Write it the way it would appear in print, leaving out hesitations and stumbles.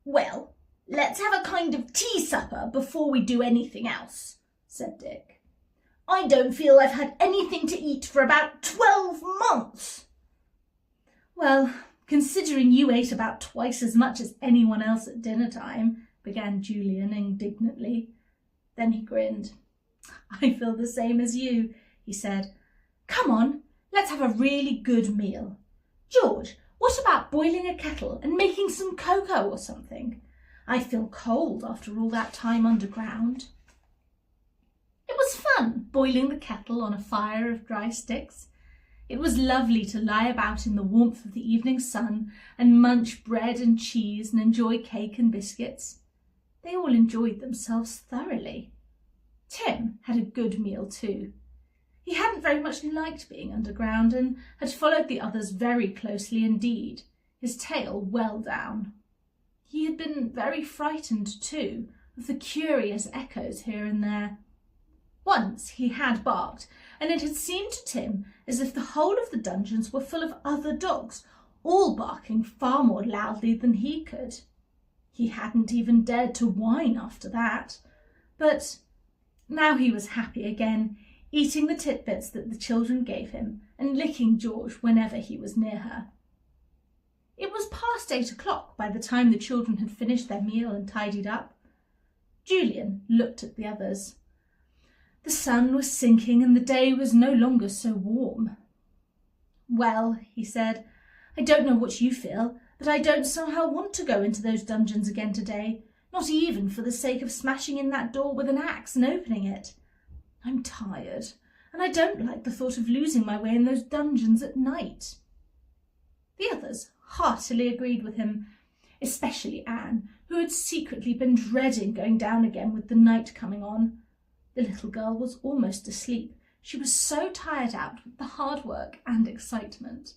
"Well, let's have a kind of tea supper before we do anything else," said Dick. "I don't feel I've had anything to eat for about 12 months. "Well, considering you ate about twice as much as anyone else at dinner time," began Julian indignantly. Then he grinned. "I feel the same as you," he said. "Come on, let's have a really good meal. George, what about boiling a kettle and making some cocoa or something? I feel cold after all that time underground." It was fun, boiling the kettle on a fire of dry sticks. It was lovely to lie about in the warmth of the evening sun and munch bread and cheese and enjoy cake and biscuits. They all enjoyed themselves thoroughly. Tim had a good meal too. He hadn't very much liked being underground and had followed the others very closely indeed, his tail well down. He had been very frightened too of the curious echoes here and there. Once he had barked, and it had seemed to Tim as if the whole of the dungeons were full of other dogs, all barking far more loudly than he could. He hadn't even dared to whine after that. But now he was happy again, eating the titbits that the children gave him and licking George whenever he was near her. It was past 8 o'clock by the time the children had finished their meal and tidied up. Julian looked at the others. The sun was sinking and the day was no longer so warm. "Well," he said, "I don't know what you feel, but I don't somehow want to go into those dungeons again today, not even for the sake of smashing in that door with an axe and opening it. I'm tired, and I don't like the thought of losing my way in those dungeons at night." The others heartily agreed with him, especially Anne, who had secretly been dreading going down again with the night coming on. The little girl was almost asleep. She was so tired out with the hard work and excitement.